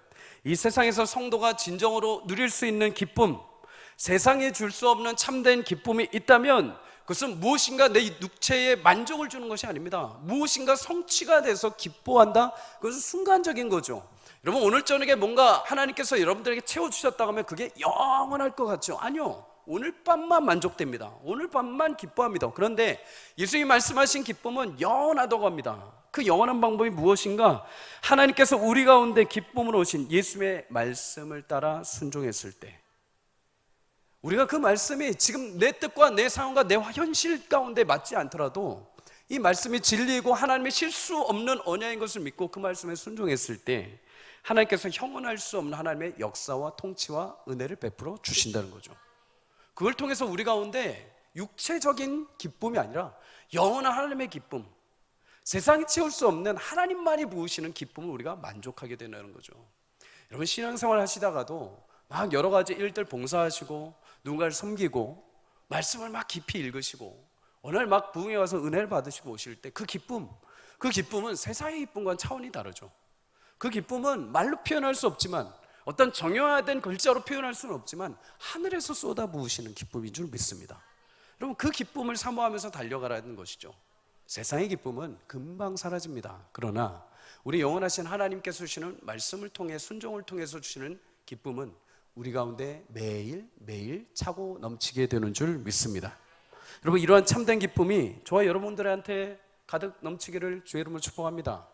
이 세상에서 성도가 진정으로 누릴 수 있는 기쁨, 세상에 줄 수 없는 참된 기쁨이 있다면 그것은 무엇인가 내 육체에 만족을 주는 것이 아닙니다. 무엇인가 성취가 돼서 기뻐한다? 그것은 순간적인 거죠. 여러분, 오늘 저녁에 뭔가 하나님께서 여러분들에게 채워주셨다고 하면 그게 영원할 것 같죠? 아니요. 오늘 밤만 만족됩니다. 오늘 밤만 기뻐합니다. 그런데 예수님이 말씀하신 기쁨은 영원하다고 합니다. 그 영원한 방법이 무엇인가? 하나님께서 우리 가운데 기쁨으로 오신 예수님의 말씀을 따라 순종했을 때, 우리가 그 말씀이 지금 내 뜻과 내 상황과 내 현실 가운데 맞지 않더라도 이 말씀이 진리이고 하나님의 실수 없는 언약인 것을 믿고 그 말씀에 순종했을 때 하나님께서 형언할 수 없는 하나님의 역사와 통치와 은혜를 베풀어 주신다는 거죠. 그걸 통해서 우리 가운데 육체적인 기쁨이 아니라 영원한 하나님의 기쁨, 세상이 채울 수 없는 하나님만이 부으시는 기쁨을 우리가 만족하게 되는 거죠. 여러분, 신앙생활 하시다가도 막 여러 가지 일들 봉사하시고 누군가를 섬기고 말씀을 막 깊이 읽으시고 어느 날 막 부흥에 와서 은혜를 받으시고 오실 때 그 기쁨은 세상의 기쁨과는 차원이 다르죠. 그 기쁨은 말로 표현할 수 없지만, 어떤 정형화된 글자로 표현할 수는 없지만 하늘에서 쏟아부으시는 기쁨인 줄 믿습니다. 여러분, 그 기쁨을 사모하면서 달려가라는 것이죠. 세상의 기쁨은 금방 사라집니다. 그러나 우리 영원하신 하나님께서 주시는 말씀을 통해 순종을 통해서 주시는 기쁨은 우리 가운데 매일 매일 차고 넘치게 되는 줄 믿습니다. 여러분, 이러한 참된 기쁨이 저와 여러분들한테 가득 넘치기를 주의 이름으로 축복합니다.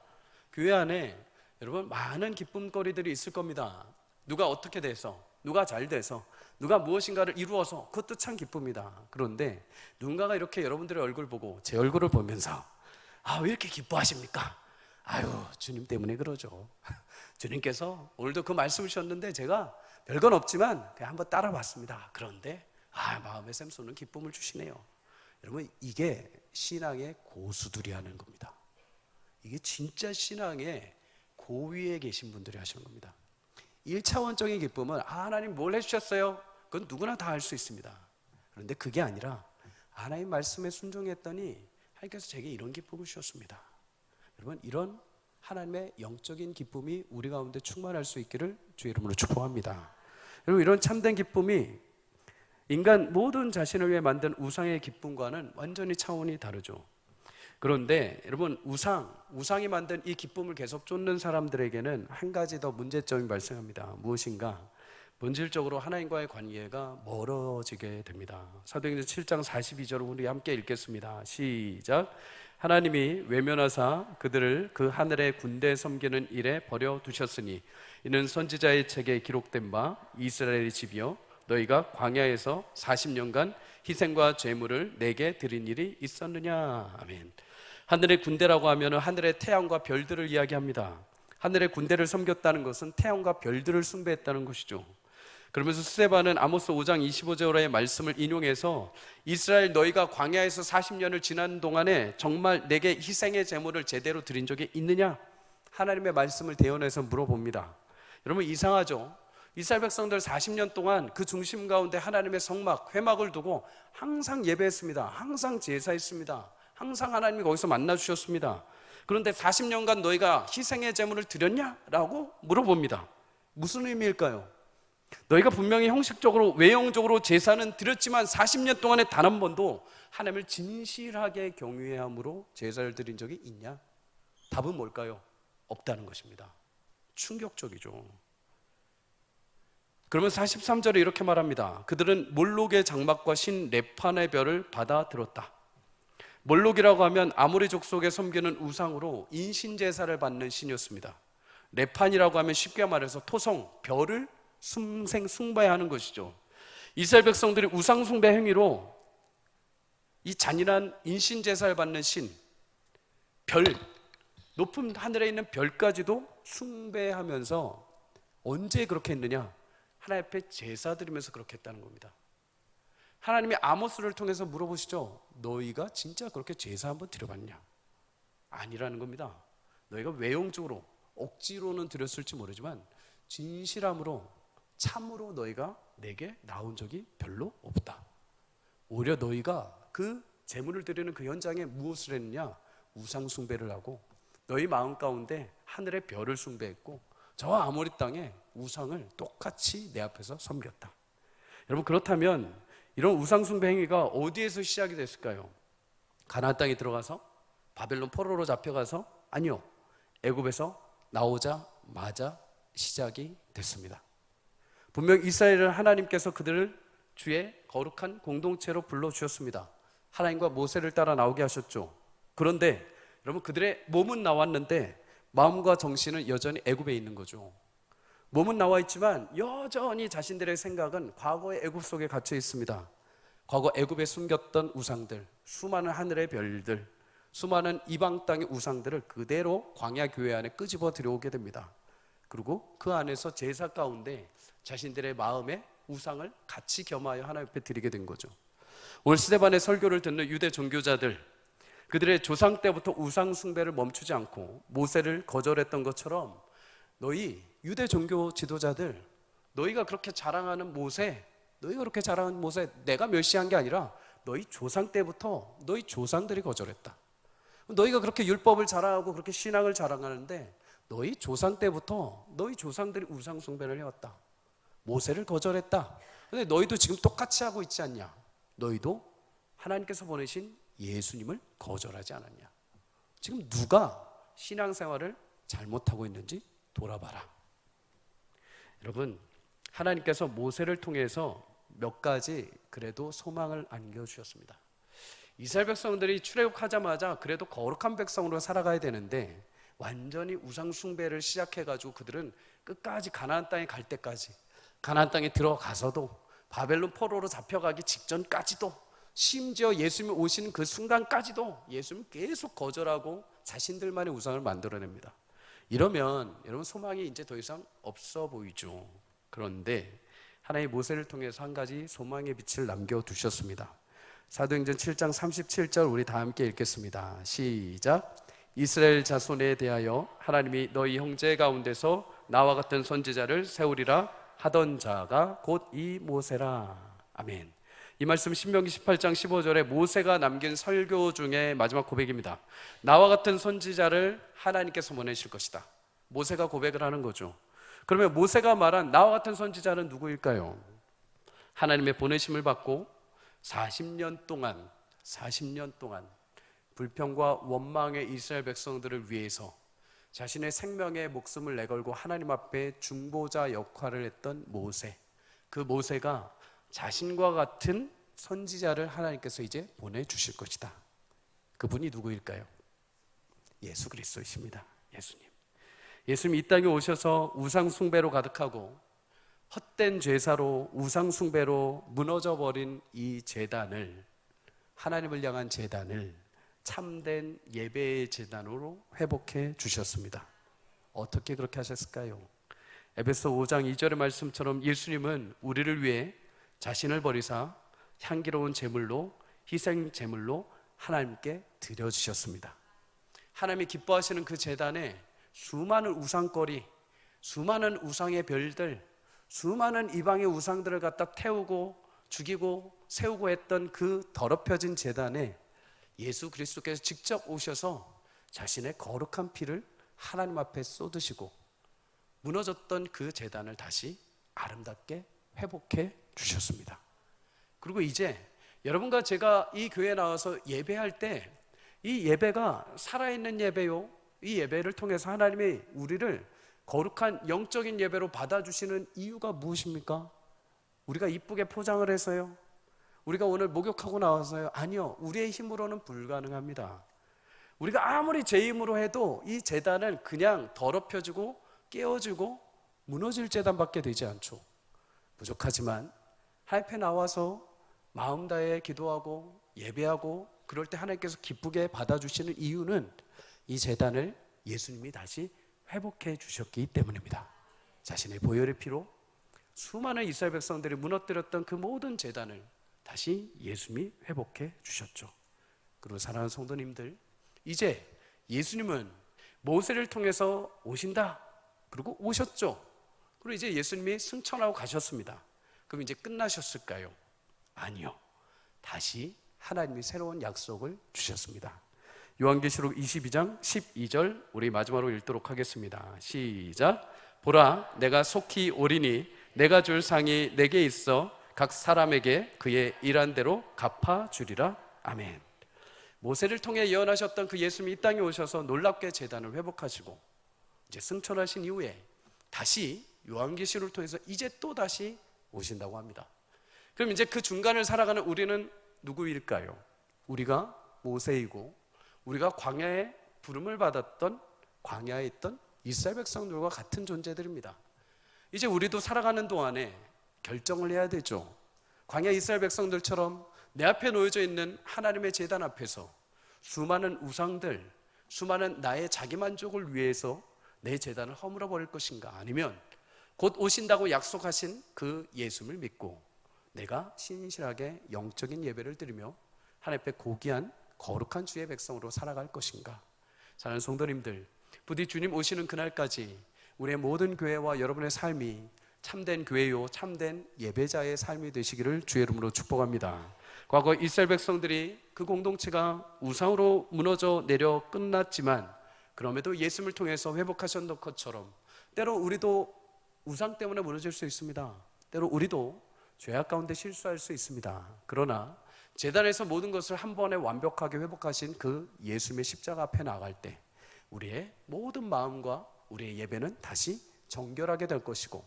교회 안에 여러분 많은 기쁨거리들이 있을 겁니다. 누가 어떻게 돼서, 누가 잘 돼서, 누가 무엇인가를 이루어서, 그것도 참 기쁩니다. 그런데 누군가가 이렇게 여러분들의 얼굴 보고 제 얼굴을 보면서 왜 이렇게 기뻐하십니까? 아유, 주님 때문에 그러죠. 주님께서 오늘도 그 말씀을 주셨는데 제가 별건 없지만 그냥 한번 따라봤습니다. 그런데 마음에 샘솟는 기쁨을 주시네요. 여러분, 이게 신앙의 고수들이 하는 겁니다. 이게 진짜 신앙의 고위에 계신 분들이 하시는 겁니다. 1차원적인 기쁨은 하나님 뭘 해주셨어요? 그건 누구나 다 알 수 있습니다. 그런데 그게 아니라 하나님 말씀에 순종했더니 하나님께서 제게 이런 기쁨을 주셨습니다. 여러분, 이런 하나님의 영적인 기쁨이 우리 가운데 충만할 수 있기를 주의 이름으로 축복합니다. 여러분, 이런 참된 기쁨이 인간 모든 자신을 위해 만든 우상의 기쁨과는 완전히 차원이 다르죠. 그런데 여러분, 우상이 만든 이 기쁨을 계속 쫓는 사람들에게는 한 가지 더 문제점이 발생합니다. 무엇인가? 본질적으로 하나님과의 관계가 멀어지게 됩니다. 사도행전 7장 42절을 우리 함께 읽겠습니다. 시작. 하나님이 외면하사 그들을 그 하늘의 군대 섬기는 일에 버려두셨으니 이는 선지자의 책에 기록된 바 이스라엘의 집이여 너희가 광야에서 40년간 희생과 제물을 내게 드린 일이 있었느냐. 아멘. 하늘의 군대라고 하면 하늘의 태양과 별들을 이야기합니다. 하늘의 군대를 섬겼다는 것은 태양과 별들을 숭배했다는 것이죠. 그러면서 스데반은 아모스 5장 25절의 말씀을 인용해서 이스라엘 너희가 광야에서 40년을 지난 동안에 정말 내게 희생의 제물을 제대로 드린 적이 있느냐? 하나님의 말씀을 대언해서 물어봅니다. 여러분, 이상하죠? 이스라엘 백성들 40년 동안 그 중심 가운데 하나님의 성막, 회막을 두고 항상 예배했습니다. 항상 제사했습니다. 항상 하나님이 거기서 만나주셨습니다. 그런데 40년간 너희가 희생의 제물을 드렸냐? 라고 물어봅니다. 무슨 의미일까요? 너희가 분명히 형식적으로 외형적으로 제사는 드렸지만 40년 동안에 단 한 번도 하나님을 진실하게 경외함으로 제사를 드린 적이 있냐? 답은 뭘까요? 없다는 것입니다. 충격적이죠. 그러면 43절에 이렇게 말합니다. 그들은 몰록의 장막과 신 레판의 별을 받아 들었다. 몰록이라고 하면 아모리 족속에 섬기는 우상으로 인신제사를 받는 신이었습니다. 레판이라고 하면 쉽게 말해서 토성, 별을 숭배하는 것이죠. 이스라엘 백성들이 우상 숭배 행위로 이 잔인한 인신제사를 받는 신, 별, 높은 하늘에 있는 별까지도 숭배하면서 언제 그렇게 했느냐? 하나님 앞에 제사 드리면서 그렇게 했다는 겁니다. 하나님이 아모스를 통해서 물어보시죠. 너희가 진짜 그렇게 제사 한번 드려봤냐? 아니라는 겁니다. 너희가 외형적으로 억지로는 드렸을지 모르지만 진실함으로 참으로 너희가 내게 나온 적이 별로 없다. 오히려 너희가 그 제물을 드리는 그 현장에 무엇을 했느냐? 우상 숭배를 하고 너희 마음 가운데 하늘의 별을 숭배했고 저 아모리 땅에 우상을 똑같이 내 앞에서 섬겼다. 여러분, 그렇다면 이런 우상 숭배 행위가 어디에서 시작이 됐을까요? 가나안 땅에 들어가서? 바벨론 포로로 잡혀가서? 아니요, 애굽에서 나오자마자 시작이 됐습니다. 분명 이스라엘은 하나님께서 그들을 주의 거룩한 공동체로 불러주셨습니다. 하나님과 모세를 따라 나오게 하셨죠. 그런데 여러분, 그들의 몸은 나왔는데 마음과 정신은 여전히 애굽에 있는 거죠. 몸은 나와 있지만 여전히 자신들의 생각은 과거의 애굽 속에 갇혀 있습니다. 과거 애굽에 숨겼던 우상들, 수많은 하늘의 별들, 수많은 이방 땅의 우상들을 그대로 광야 교회 안에 끄집어 들여오게 됩니다. 그리고 그 안에서 제사 가운데 자신들의 마음에 우상을 같이 겸하여 하나님 앞에 드리게 된 거죠. 오늘 스데반의 설교를 듣는 유대 종교자들, 그들의 조상 때부터 우상 숭배를 멈추지 않고 모세를 거절했던 것처럼 너희 유대 종교 지도자들, 너희가 그렇게 자랑하는 모세, 내가 멸시한 게 아니라 너희 조상 때부터 너희 조상들이 거절했다. 너희가 그렇게 율법을 자랑하고 그렇게 신앙을 자랑하는데 너희 조상 때부터 너희 조상들이 우상 숭배를 해왔다. 모세를 거절했다. 근데 너희도 지금 똑같이 하고 있지 않냐? 너희도 하나님께서 보내신 예수님을 거절하지 않았냐? 지금 누가 신앙생활을 잘못하고 있는지 돌아봐라. 여러분, 하나님께서 모세를 통해서 몇 가지 그래도 소망을 안겨주셨습니다. 이스라엘 백성들이 출애굽하자마자 그래도 거룩한 백성으로 살아가야 되는데 완전히 우상 숭배를 시작해가지고 그들은 끝까지 가나안 땅에 갈 때까지, 가나안 땅에 들어가서도, 바벨론 포로로 잡혀가기 직전까지도, 심지어 예수님이 오시는 그 순간까지도 예수님 계속 거절하고 자신들만의 우상을 만들어냅니다. 이러면 여러분 소망이 이제 더 이상 없어 보이죠. 그런데 하나님 모세를 통해서 한 가지 소망의 빛을 남겨두셨습니다. 사도행전 7장 37절 우리 다 함께 읽겠습니다. 시작. 이스라엘 자손에 대하여 하나님이 너희 형제 가운데서 나와 같은 선지자를 세우리라 하던 자가 곧 이 모세라. 아멘. 이 말씀 신명기 18장 15절에 모세가 남긴 설교 중에 마지막 고백입니다. 나와 같은 선지자를 하나님께서 보내실 것이다. 모세가 고백을 하는 거죠. 그러면 모세가 말한 나와 같은 선지자는 누구일까요? 하나님의 보내심을 받고 40년 동안 불평과 원망의 이스라엘 백성들을 위해서 자신의 생명의 목숨을 내걸고 하나님 앞에 중보자 역할을 했던 모세, 그 모세가 자신과 같은 선지자를 하나님께서 이제 보내주실 것이다. 그분이 누구일까요? 예수 그리스도이십니다. 예수님 이 땅에 오셔서 우상 숭배로 가득하고 헛된 제사로 우상 숭배로 무너져 버린 이 제단을, 하나님을 향한 제단을 참된 예배의 제단으로 회복해 주셨습니다. 어떻게 그렇게 하셨을까요? 에베소 5장 2절의 말씀처럼 예수님은 우리를 위해 자신을 버리사 향기로운 제물로, 희생 제물로 하나님께 드려주셨습니다. 하나님이 기뻐하시는 그 제단에 수많은 우상거리, 수많은 우상의 별들, 수많은 이방의 우상들을 갖다 태우고 죽이고 세우고 했던 그 더럽혀진 제단에 예수 그리스도께서 직접 오셔서 자신의 거룩한 피를 하나님 앞에 쏟으시고 무너졌던 그 제단을 다시 아름답게 회복해 주셨습니다. 그리고 이제 여러분과 제가 이 교회에 나와서 예배할 때 이 예배가 살아있는 예배요, 이 예배를 통해서 하나님이 우리를 거룩한 영적인 예배로 받아주시는 이유가 무엇입니까? 우리가 이쁘게 포장을 해서요? 우리가 오늘 목욕하고 나와서요? 아니요, 우리의 힘으로는 불가능합니다. 우리가 아무리 제 힘으로 해도 이 제단을 그냥 더럽혀지고 깨어지고 무너질 제단밖에 되지 않죠. 부족하지만 하나님 앞에 나와서 마음 다해 기도하고 예배하고 그럴 때 하나님께서 기쁘게 받아주시는 이유는 이 제단을 예수님이 다시 회복해 주셨기 때문입니다. 자신의 보혈의 피로 수많은 이스라엘 백성들이 무너뜨렸던 그 모든 제단을 다시 예수님이 회복해 주셨죠. 그리고 사랑하는 성도님들, 이제 예수님은 모세를 통해서 오신다. 그리고 오셨죠. 그리고 이제 예수님이 승천하고 가셨습니다. 그럼 이제 끝나셨을까요? 아니요. 다시 하나님이 새로운 약속을 주셨습니다. 요한계시록 22장 12절 우리 마지막으로 읽도록 하겠습니다. 시작. 보라, 내가 속히 오리니 내가 줄 상이 내게 있어 각 사람에게 그의 일한 대로 갚아주리라. 아멘. 모세를 통해 예언하셨던 그 예수님이 이 땅에 오셔서 놀랍게 제단을 회복하시고 이제 승천하신 이후에 다시 요한계시록을 통해서 이제 또 다시 오신다고 합니다. 그럼 이제 그 중간을 살아가는 우리는 누구일까요? 우리가 모세이고 우리가 광야에 부름을 받았던, 광야에 있던 이스라엘 백성들과 같은 존재들입니다. 이제 우리도 살아가는 동안에 결정을 해야 되죠. 광야 이스라엘 백성들처럼 내 앞에 놓여져 있는 하나님의 제단 앞에서 수많은 우상들, 수많은 나의 자기만족을 위해서 내 제단을 허물어 버릴 것인가, 아니면 곧 오신다고 약속하신 그 예수님을 믿고 내가 신실하게 영적인 예배를 드리며 하나님 앞에 고귀한 거룩한 주의 백성으로 살아갈 것인가. 사랑하는 성도님들, 부디 주님 오시는 그날까지 우리의 모든 교회와 여러분의 삶이 참된 교회요, 참된 예배자의 삶이 되시기를 주의 이름으로 축복합니다. 과거 이스라엘 백성들이 그 공동체가 우상으로 무너져 내려 끝났지만 그럼에도 예수님을 통해서 회복하셨던 것처럼 때로 우리도 우상 때문에 무너질 수 있습니다. 때로 우리도 죄악 가운데 실수할 수 있습니다. 그러나 제단에서 모든 것을 한 번에 완벽하게 회복하신 그 예수님의 십자가 앞에 나갈 때 우리의 모든 마음과 우리의 예배는 다시 정결하게 될 것이고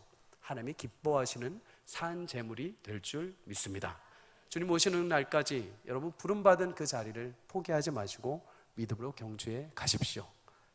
하나님이 기뻐하시는 산 제물이 될 줄 믿습니다. 주님 오시는 날까지 여러분 부름받은 그 자리를 포기하지 마시고 믿음으로 경주해 가십시오.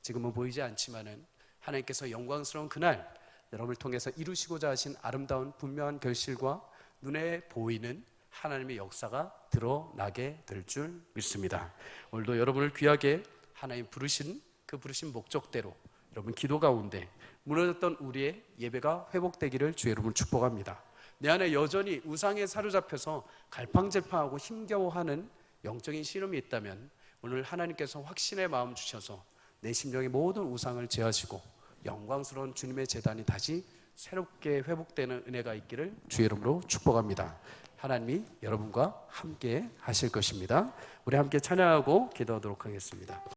지금은 보이지 않지만은 하나님께서 영광스러운 그날 여러분을 통해서 이루시고자 하신 아름다운 분명한 결실과 눈에 보이는 하나님의 역사가 드러나게 될 줄 믿습니다. 오늘도 여러분을 귀하게 하나님 부르신 그 부르신 목적대로 여러분 기도 가운데 무너졌던 우리의 예배가 회복되기를 주 여러분 축복합니다. 내 안에 여전히 우상에 사로잡혀서 갈팡질팡하고 힘겨워하는 영적인 시름이 있다면 오늘 하나님께서 확신의 마음 주셔서 내 심령의 모든 우상을 제하시고 영광스러운 주님의 제단이 다시 새롭게 회복되는 은혜가 있기를 주의 이름으로 축복합니다. 하나님이 여러분과 함께 하실 것입니다. 우리 함께 찬양하고 기도하도록 하겠습니다.